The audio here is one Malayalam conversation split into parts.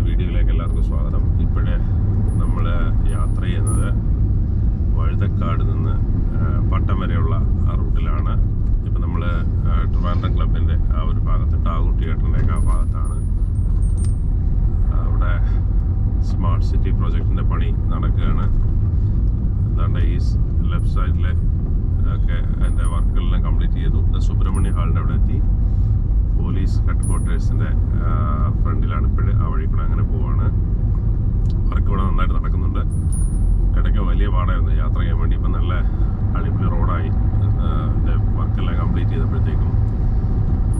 വീഡിയോയിലേക്ക് എല്ലാവർക്കും സ്വാഗതം. ഇപ്പോഴേ നമ്മൾ യാത്ര ചെയ്യുന്നത് വഴുതക്കാട് നിന്ന് പട്ടം വരെയുള്ള ആ റൂട്ടിലാണ്. ഇപ്പം നമ്മൾ ട്രിവാൻഡ്രം ക്ലബിൻ്റെ ആ ഒരു ഭാഗത്ത് ടാഗൂർ തിയേറ്ററിൻ്റെയൊക്കെ ആ ഭാഗത്താണ്. അവിടെ സ്മാർട്ട് സിറ്റി പ്രോജക്റ്റിൻ്റെ പണി നടക്കുകയാണ്. എന്താണ്ട് ഈ ലെഫ്റ്റ് സൈഡിൽ ഒക്കെ അതിൻ്റെ വർക്കുകളെല്ലാം കംപ്ലീറ്റ് ചെയ്തു. സുബ്രഹ്മണ്യ ഹാളിൻ്റെ അവിടെ എത്തി. പോലീസ് ഹെഡ് ക്വാർട്ടേഴ്സിൻ്റെ ഫ്രണ്ടിലാണ് ഇപ്പോഴും. ആ വഴി കൂടെ അങ്ങനെ പോവാണ്. വർക്ക് ഇവിടെ നന്നായിട്ട് നടക്കുന്നുണ്ട്. ഇടയ്ക്ക് വലിയ പാടായിരുന്നു യാത്ര ചെയ്യാൻ വേണ്ടി. ഇപ്പം നല്ല അടിപൊളി റോഡായി. ഇതിൻ്റെ വർക്കെല്ലാം കംപ്ലീറ്റ് ചെയ്തപ്പോഴത്തേക്കും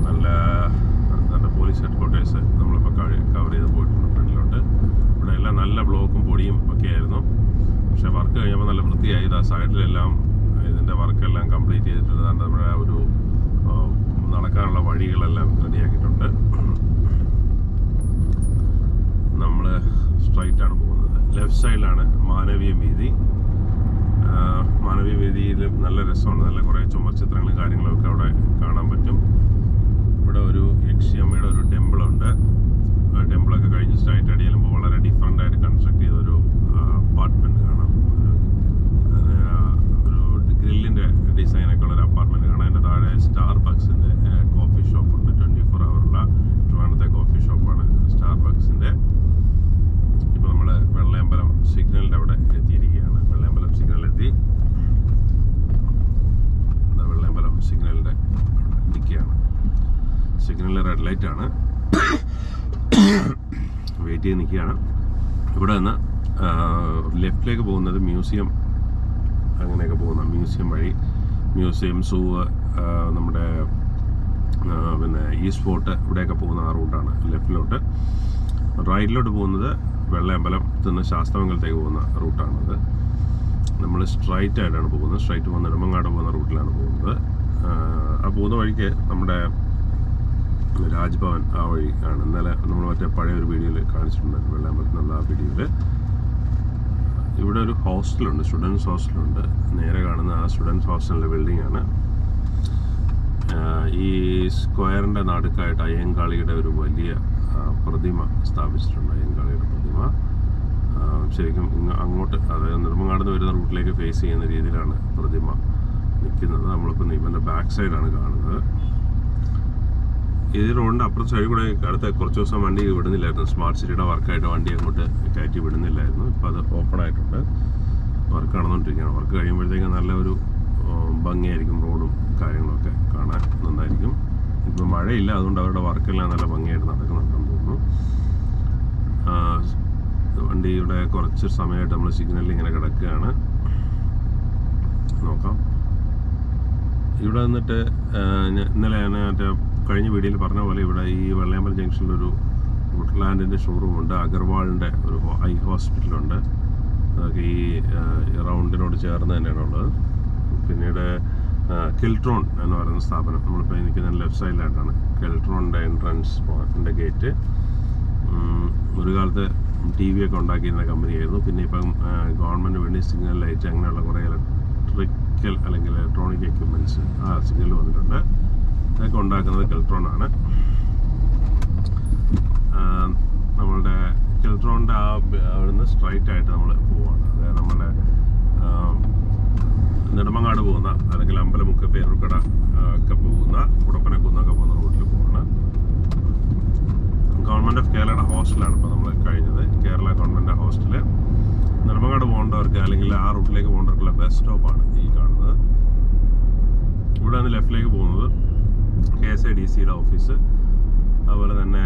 നല്ല പോലീസ് ഹെഡ് ക്വാർട്ടേഴ്സ് നമ്മളിപ്പോൾ കവർ ചെയ്ത് പോയിട്ടുണ്ട് ഫ്രണ്ടിലോട്ട്. ഇവിടെ എല്ലാം നല്ല ബ്ലോക്കും പൊടിയും ഒക്കെ ആയിരുന്നു. പക്ഷേ വർക്ക് കഴിഞ്ഞപ്പോൾ നല്ല വൃത്തിയായി. ആ സൈഡിലെല്ലാം ഇതിൻ്റെ വർക്കെല്ലാം കംപ്ലീറ്റ് ചെയ്തിട്ടുണ്ട്. നമ്മുടെ ഒരു നടക്കാനുള്ള വഴികളെല്ലാം റെഡിയാക്കിയിട്ടുണ്ട്. നമ്മൾ സ്ട്രൈറ്റാണ് പോകുന്നത്. ലെഫ്റ്റ് സൈഡിലാണ് മാനവീയ വീതി. മാനവീയ വീതിയിൽ നല്ല രസമാണ്. നല്ല കുറേ ചുമർചിത്രങ്ങളും കാര്യങ്ങളൊക്കെ അവിടെ കാണാൻ പറ്റും. ഇവിടെ ഒരു യക്ഷിയമ്മയുടെ ഒരു ടെമ്പിളുണ്ട്. ടെമ്പിളൊക്കെ കഴിഞ്ഞ് സ്ട്രൈറ്റ് അടി ചെല്ലുമ്പോൾ വളരെ ഡിഫറെൻ്റ് ആയിട്ട് കൺസ്ട്രക്ട് ചെയ്ത ഒരു അപ്പാർട്ട്മെൻറ്റ് കാണാം. ഒരു ഗ്രില്ലിൻ്റെ ഡിസൈനൊക്കെ ഉള്ളൊരു അപ്പാർട്ട്മെൻറ്റ് കാണാം. അതിൻ്റെ താഴെ സ്റ്റാർബക്സിൻ്റെ കോഫി ഷോപ്പുണ്ട്. 24 ഹവറുള്ള ട്രിവാൻഡ്രത്തെ കോഫി ഷോപ്പാണ് സ്റ്റാർബക്സിൻ്റെ. ഇപ്പോൾ നമ്മൾ വെള്ളയമ്പലം സിഗ്നലിൻ്റെ അവിടെ എത്തിയിരിക്കുകയാണ്. വെള്ളയമ്പലം സിഗ്നലിലെത്തി. വെള്ളയമ്പലം സിഗ്നലിൻ്റെ അവിടെ നിൽക്കുകയാണ്. സിഗ്നലിൽ റെഡ് ലൈറ്റാണ്. വെയിറ്റ് ചെയ്ത് നിൽക്കുകയാണ്. ഇവിടെ നിന്ന് ലെഫ്റ്റിലേക്ക് പോകുന്നത് മ്യൂസിയം, അങ്ങനെയൊക്കെ പോകുന്ന മ്യൂസിയം വഴി. മ്യൂസിയം, സൂ, നമ്മുടെ പിന്നെ ഈസ്റ്റ് ഫോർട്ട്, ഇവിടെയൊക്കെ പോകുന്ന ആ റൂട്ടാണ് ലെഫ്റ്റിലോട്ട്. റൈറ്റിലോട്ട് പോകുന്നത് വെള്ളയമ്പലത്തിൽ നിന്ന് ശാസ്താമംഗലത്തേക്ക് പോകുന്ന റൂട്ടാണത്. നമ്മൾ സ്ട്രൈറ്റ് ആയിട്ടാണ് പോകുന്നത്. സ്ട്രൈറ്റ് പോകുന്ന നെടുമങ്ങാട് പോകുന്ന റൂട്ടിലാണ് പോകുന്നത്. ആ പോകുന്ന വഴിക്ക് നമ്മുടെ രാജ്ഭവൻ ആ വഴി ആണ്. ഇന്നലെ നമ്മൾ മറ്റേ പഴയ ഒരു വീഡിയോയിൽ കാണിച്ചിട്ടുണ്ട്, വെള്ളയമ്പലത്തിൽ നിന്നുള്ള ആ വീഡിയോയിൽ. ഇവിടെ ഒരു ഹോസ്റ്റലുണ്ട്, സ്റ്റുഡൻസ് ഹോസ്റ്റലുണ്ട്. നേരെ കാണുന്ന ആ സ്റ്റുഡൻസ് ഹോസ്റ്റലിൻ്റെ ബിൽഡിംഗ് ആണ്. ഈ സ്ക്വയറിൻ്റെ നടുക്കായിട്ട് അയ്യങ്കാളിയുടെ ഒരു വലിയ പ്രതിമ സ്ഥാപിച്ചിട്ടുണ്ട്. അയ്യങ്കാളിയുടെ പ്രതിമ ശരിക്കും അങ്ങോട്ട്, അതായത് നെടുമങ്ങാട് നിന്ന് വരുന്ന റൂട്ടിലേക്ക് ഫേസ് ചെയ്യുന്ന രീതിയിലാണ് പ്രതിമ നിൽക്കുന്നത്. നമ്മളിപ്പോൾ ഇവൻ്റെ ബാക്ക് സൈഡാണ് കാണുന്നത്. ഈ റോഡിൻ്റെ അപ്പുറത്തെ സൈഡിൽ കൂടെ അടുത്ത കുറച്ച് ദിവസം വണ്ടി വിടുന്നില്ലായിരുന്നു. സ്മാർട്ട് സിറ്റിയുടെ വർക്കായിട്ട് വണ്ടി അങ്ങോട്ട് കയറ്റി വിടുന്നില്ലായിരുന്നു. ഇപ്പോൾ അത് ഓപ്പൺ ആയിട്ടുണ്ട്. വർക്ക് നടന്നുകൊണ്ടിരിക്കുകയാണ്. വർക്ക് കഴിയുമ്പോഴത്തേക്കും നല്ലൊരു ഭംഗിയായിരിക്കും. റോഡും കാര്യങ്ങളൊക്കെ കാണാൻ നന്നായിരിക്കും. ഇപ്പോൾ മഴയില്ല, അതുകൊണ്ട് അവരുടെ വർക്കെല്ലാം നല്ല ഭംഗിയായിട്ട് നടക്കുന്നുണ്ടെന്ന് തോന്നുന്നു. വണ്ടിയുടെ കുറച്ച് സമയമായിട്ട് നമ്മൾ സിഗ്നലിൽ ഇങ്ങനെ കിടക്കുകയാണ്. നോക്കാം. ഇവിടെ നിന്നിട്ട് ഇന്നലെ ഞാൻ മറ്റേ കഴിഞ്ഞ വീഡിയോയിൽ പറഞ്ഞ പോലെ ഇവിടെ ഈ വെള്ളയമ്പലം ജംഗ്ഷനിലൊരു വുഡ്ലാൻഡിൻ്റെ ഷോറൂമുണ്ട്. അഗർവാളിൻ്റെ ഒരു ഐ ഹോസ്പിറ്റലുണ്ട്. അതൊക്കെ ഈ റൗണ്ടിനോട് ചേർന്ന് തന്നെയാണ് ഉള്ളത്. പിന്നീട് കെൽട്രോൺ എന്ന് പറയുന്ന സ്ഥാപനം, നമ്മളിപ്പോൾ നിൽക്കുന്ന ലെഫ്റ്റ് സൈഡിലായിട്ടാണ് കെൽട്രോണിൻ്റെ എൻട്രൻസ് പോയിൻറ്റിൻ്റെ ഗേറ്റ്. ഒരു കാലത്ത് TV ഒക്കെ ഉണ്ടാക്കിയിരുന്ന കമ്പനിയായിരുന്നു. പിന്നെ ഇപ്പം ഗവൺമെൻറ് വേണ്ടി സിഗ്നൽ ലൈറ്റ് അങ്ങനെയുള്ള കുറേ ഇലക്ട്രിക്കൽ അല്ലെങ്കിൽ ഇലക്ട്രോണിക് എക്യുപ്മെൻറ്റ്സ് ആ സിഗ്നൽ വന്നിട്ടുണ്ട്. ഇതൊക്കെ ഉണ്ടാക്കുന്നത് കെൽട്രോണാണ്. നമ്മളുടെ കെൽട്രോണിൻ്റെ അവിടുന്ന് സ്ട്രൈറ്റ് ആയിട്ട് നമ്മൾ പോവുകയാണ്. അതായത് നമ്മുടെ നെടുമങ്ങാട് പോകുന്ന, അല്ലെങ്കിൽ അമ്പലമുക്ക്, പേരൂർക്കട ഒക്കെ പോകുന്ന, കുടപ്പനക്കുന്നൊക്കെ പോകുന്ന റൂട്ടിൽ പോവാണ്. ഗവൺമെൻറ് ഓഫ് കേരളയുടെ ഹോസ്റ്റലാണ് ഇപ്പോൾ നമ്മൾ കഴിഞ്ഞത്. കേരള ഗവൺമെൻറ് ഹോസ്റ്റല് നെടുമങ്ങാട് പോകേണ്ടവർക്ക് അല്ലെങ്കിൽ ആ റൂട്ടിലേക്ക് പോകേണ്ടവർക്കുള്ള ബസ് സ്റ്റോപ്പാണ് ഈ കാണുന്നത്. ഇവിടെ നിന്ന് ലെഫ്റ്റിലേക്ക് പോകുന്നത് KSIDCയുടെ ഓഫീസ്. അതുപോലെ തന്നെ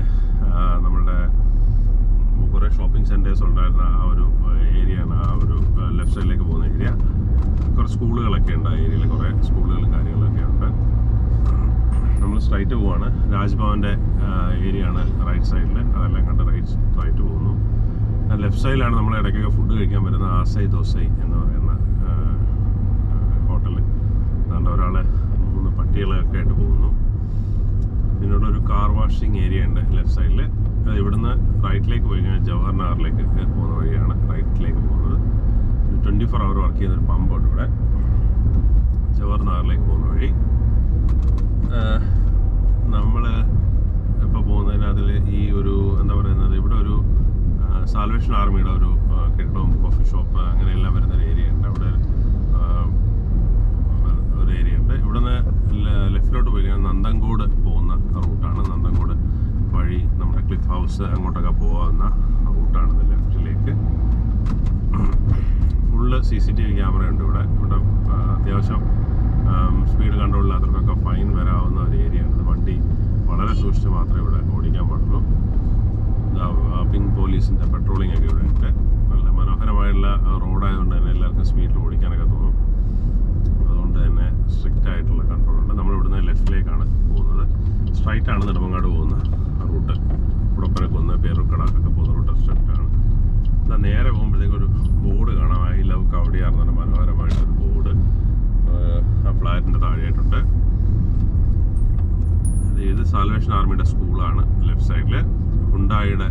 നമ്മളുടെ കുറേ ഷോപ്പിംഗ് സെൻറ്റേഴ്സ് ഉണ്ടായിരുന്ന ആ ഒരു ഏരിയയാണ്. ആ ഒരു ലെഫ്റ്റ് സൈഡിലേക്ക് പോകുന്ന ഏരിയ. കുറേ സ്കൂളുകളൊക്കെ ഉണ്ട്. ആ ഏരിയയിൽ കുറേ സ്കൂളുകളും കാര്യങ്ങളൊക്കെ ഉണ്ട്. നമ്മൾ സ്ട്രൈറ്റ് പോവാണ്. രാജ്ഭവൻ്റെ ഏരിയ ആണ് റൈറ്റ് സൈഡിൽ. അതെല്ലാം കണ്ട് റൈറ്റ് പോകുന്നു. ലെഫ്റ്റ് സൈഡിലാണ് നമ്മൾ ഇടയ്ക്കൊക്കെ ഫുഡ് കഴിക്കാൻ വരുന്ന ആസൈ ദോസൈ എന്ന് പറയുന്ന ഹോട്ടൽ. അതുകൊണ്ട് ഒരാൾ 3 പട്ടികളൊക്കെ ആയിട്ട് പോകുന്നു. പിന്നീട് ഒരു കാർ വാഷിംഗ് ഏരിയ ഉണ്ട് ലെഫ്റ്റ് സൈഡിൽ. ഇവിടുന്ന് റൈറ്റിലേക്ക് പോയി കഴിഞ്ഞാൽ ജവഹർ നഗറിലേക്ക് പോകുന്ന വഴിയാണ് റൈറ്റിലേക്ക് പോകുന്നത്. 24 ഹവർ വർക്ക് ചെയ്യുന്നൊരു പമ്പുണ്ട് ഇവിടെ. ജവഹർ നഗറിലേക്ക് പോകുന്ന വഴി നമ്മൾ ഇപ്പോൾ പോകുന്നതിന് അതിൽ ഈ ഒരു എന്താ പറയുന്നത്, ഇവിടെ ഒരു സാൽവേഷൻ ആർമിയുടെ ഒരു കെട്ടിടവും കോഫി ഷോപ്പ് അങ്ങനെയെല്ലാം വരുന്നൊരു ഏരിയ ഉണ്ട്. അവിടെ ഒരു ഏരിയ ഉണ്ട്. ഇവിടുന്ന് ലെഫ്റ്റിലോട്ട് പോയി കഴിഞ്ഞാൽ നന്തൻകൂട് പോകുന്ന റൂട്ടാണ്. നന്തൻകൂട് വഴി നമ്മുടെ ക്ലിഫ് ഹൗസ് അങ്ങോട്ടൊക്കെ പോകാവുന്ന റൂട്ടാണ് ലെഫ്റ്റിലേക്ക്. ഫുള്ള് CCTV ക്യാമറ ഉണ്ട് ഇവിടെ. അത്യാവശ്യം സ്പീഡ് കൺട്രോൾ ഇല്ലാത്തവർക്കൊക്കെ ഫൈൻ വരാവുന്ന ഒരു ഏരിയ ആണ്. വണ്ടി വളരെ സൂക്ഷിച്ച് മാത്രമേ ഇവിടെ ഓടിക്കാൻ പാടുള്ളൂ. പിങ്ക് പോലീസിൻ്റെ പെട്രോളിംഗ് ഒക്കെ ഇവിടെ ഉണ്ട്. നല്ല മനോഹരമായുള്ള റോഡായതുകൊണ്ട് തന്നെ എല്ലാവർക്കും സ്പീഡിൽ ഓടിക്കാനൊക്കെ തോന്നും. അതുകൊണ്ട് തന്നെ സ്ട്രിക്റ്റ് ആയിട്ടുള്ള കൺട്രോൾ ഉണ്ട്. നമ്മളിവിടുന്ന് ലെഫ്റ്റിലേക്കാണ് പോകുന്നത്. സ്ട്രൈറ്റ് ആണ് നെടുമങ്ങാട് പോകുന്ന റൂട്ട്. കുടപ്പനക്കുന്ന് പേരുക്കട ഒക്കെ പോകുന്ന റൂട്ട് സ്ട്രിക്റ്റ് ആണ്. നേരെ പോകുമ്പോഴത്തേക്കും ഒരു ബോർഡ് കാണാം. ഐ ലവ് കവടിയാർ എന്ന് പറഞ്ഞ മനോഹരമായിട്ടൊരു ബോർഡ് ആ ഫ്ലാറ്റിൻ്റെ താഴെയായിട്ടുണ്ട്. ഇത് സാൽവേഷൻ ആർമിയുടെ സ്കൂളാണ്. ലെഫ്റ്റ് സൈഡിൽ ഹുണ്ടായിയുടെ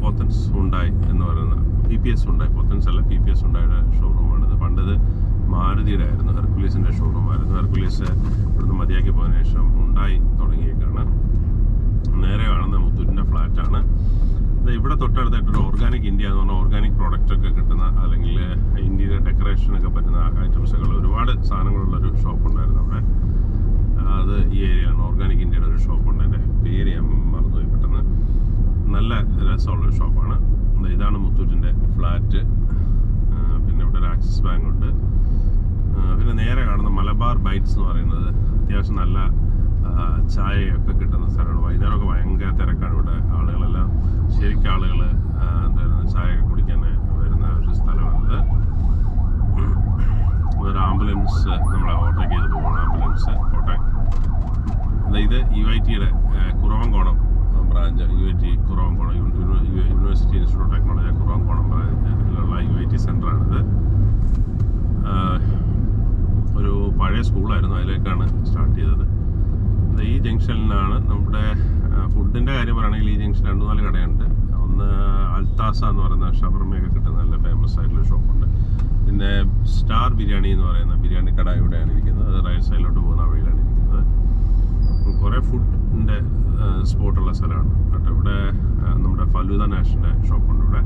പോത്തൻസ് ഹുണ്ടായി എന്ന് പറയുന്ന PPS ഹുണ്ടായി, പോത്തൻസ് അല്ല PPS ഹുണ്ടായിയുടെ ഷോറൂമാണിത്. പണ്ടത് മാരുതിയുടെ ആയിരുന്നു, ഹെർക്കുലീസിൻ്റെ ഷോറൂമായിരുന്നു. ഹെർക്കുലീസ് ഇവിടുന്ന് മതിയാക്കി പോയതിനു ശേഷം ഹുണ്ടായി തുടങ്ങിയേക്കാണ്. നേരെ കാണുന്ന മുത്തൂറ്റിൻ്റെ ഫ്ലാറ്റാണ്. ഇവിടെ തൊട്ടടുത്തായിട്ടൊരു ഓർഗാനിക് ഇന്ത്യ എന്ന് പറഞ്ഞാൽ ഓർഗാനിക് പ്രോഡക്റ്റ് ഒക്കെ കിട്ടുന്ന, അല്ലെങ്കിൽ ഇന്ത്യയുടെ ഡെക്കറേഷനൊക്കെ പറ്റുന്ന ഐറ്റംസുകൾ ഒരുപാട് സാധനങ്ങളുള്ളൊരു ഷോപ്പ് ഉണ്ടായിരുന്നു അവിടെ. അത് ഈ ഏരിയയിലാണ്. ഓർഗാനിക് ഇന്ത്യയുടെ ഒരു ഷോപ്പുണ്ട്. എൻ്റെ പേര് ഞാൻ മറന്നുപോയി പെട്ടെന്ന്. നല്ല രസമുള്ളൊരു ഷോപ്പാണ്. ഇതാണ് മുത്തൂറ്റിൻ്റെ ഫ്ലാറ്റ്. പിന്നെ ഇവിടെ ഒരു ആക്സിസ് ബാങ്ക് ഉണ്ട്. പിന്നെ നേരെ കാണുന്ന മലബാർ ബൈറ്റ്സ് എന്ന് പറയുന്നത് അത്യാവശ്യം നല്ല ചായയൊക്കെ കിട്ടുന്ന സ്ഥലമാണ്. വൈകുന്നേരമൊക്കെ ഭയങ്കര തിരക്കാണ് ഇവിടെ. ആളുകളെല്ലാം ശരിക്കും ആളുകൾ എന്തായിരുന്നു ചായയൊക്കെ കുടിക്കാൻ വരുന്ന ഒരു സ്ഥലമാണിത്. ഒരു ആംബുലൻസ് നമ്മളെ ഓവർടേക്ക് ചെയ്ത് പോകണം. ആംബുലൻസ് കോട്ടയം. ഇത് UITയുടെ Kuravankonam branch. UIT Kuravankonam university institute of technology Kuravankonam ബ്രാഞ്ചിലുള്ള UIT സെൻ്ററാണിത്. ഒരു പഴയ സ്കൂളായിരുന്നു, അതിലേക്കാണ് സ്റ്റാർട്ട് ചെയ്തത്. ഈ ജംഗ്ഷനിലാണ് നമ്മുടെ ഫുഡിൻ്റെ കാര്യം പറയുകയാണെങ്കിൽ ഈ ജംഗ്ഷൻ 2-4 കടയുണ്ട്. ഒന്ന് അൽത്താസ എന്ന് പറയുന്ന ഷവർമയൊക്കെ കിട്ടുന്ന നല്ല ഫേമസ് ആയിട്ടുള്ള ഷോപ്പുണ്ട്. പിന്നെ സ്റ്റാർ ബിരിയാണി എന്ന് പറയുന്ന ബിരിയാണി കട ഇവിടെയാണ് ഇരിക്കുന്നത്. അത് റൈറ്റ് സൈഡിലോട്ട് പോകുന്ന വഴിയിലാണ് ഇരിക്കുന്നത്. കുറേ ഫുഡിൻ്റെ സ്പോട്ടുള്ള സ്ഥലമാണ് കേട്ടോ. ഇവിടെ നമ്മുടെ ഫലൂദ നാഷിൻ്റെ ഷോപ്പുണ്ട് ഇവിടെ.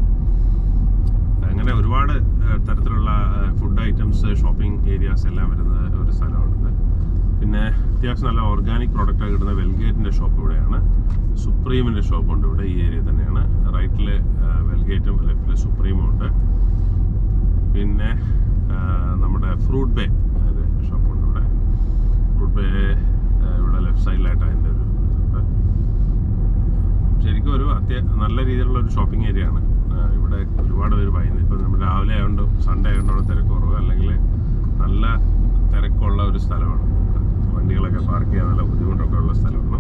അങ്ങനെ ഒരുപാട് തരത്തിലുള്ള ഫുഡ് ഐറ്റംസ്, ഷോപ്പിംഗ് ഏരിയാസ് എല്ലാം വരുന്ന ഒരു സ്ഥലമാണിത്. പിന്നെ അത്യാവശ്യം നല്ല ഓർഗാനിക് പ്രോഡക്റ്റ് കിട്ടുന്ന വെൽഗേറ്റിൻ്റെ ഷോപ്പ് ഇവിടെയാണ്. സുപ്രീമിൻ്റെ ഷോപ്പുണ്ട് ഇവിടെ, ഈ ഏരിയ തന്നെയാണ്. റൈറ്റിൽ വെൽഗേറ്റും ലെഫ്റ്റിൽ സുപ്രീമും ഉണ്ട്. പിന്നെ നമ്മുടെ ഫ്രൂട്ട് ബേ ഷോപ്പുണ്ട് ഇവിടെ. ഫ്രൂട്ട് ബേ ഇവിടെ ലെഫ്റ്റ് സൈഡിലായിട്ട് അതിൻ്റെ ഒരു ശരിക്കും ഒരു നല്ല രീതിയിലുള്ള ഒരു ഷോപ്പിംഗ് ഏരിയ ആണ്. ഇവിടെ ഒരുപാട് പേര് വൈകുന്നത്. ഇപ്പം നമ്മൾ രാവിലെ ആയതുകൊണ്ട് സൺഡേ ആയതുകൊണ്ട് അവിടെ തിരക്ക് കുറവ്, അല്ലെങ്കിൽ നല്ല തിരക്കുള്ള ഒരു സ്ഥലമാണ്. വണ്ടികളൊക്കെ പാർക്ക് ചെയ്യാൻ നല്ല ബുദ്ധിമുട്ടൊക്കെ ഉള്ള സ്ഥലമാണ്.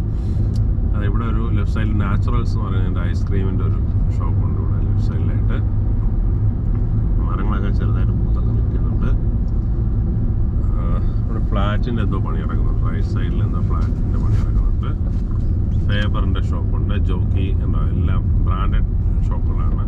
ഇവിടെ ഒരു ലെഫ്റ്റ് സൈഡിൽ നാച്ചുറൽസ് എന്ന് പറയുന്നത് ഐസ്ക്രീമിൻ്റെ ഒരു ഷോപ്പുണ്ട് ഇവിടെ ലെഫ്റ്റ് സൈഡിലായിട്ട്. മരങ്ങളൊക്കെ ചെറുതായിട്ട് പൂത്തൊക്കെ നിൽക്കുന്നുണ്ട്. ഇവിടെ ഫ്ലാറ്റിൻ്റെ എന്തോ പണി നടക്കുന്നുണ്ട്. റൈറ്റ് സൈഡിൽ എന്തോ ഫ്ലാറ്റിൻ്റെ പണി നടക്കുന്നുണ്ട്. ഫേബറിൻ്റെ ഷോപ്പുണ്ട്, ജോക്കി എന്നോ എല്ലാം ബ്രാൻഡഡ് ഷോപ്പുകളാണ്.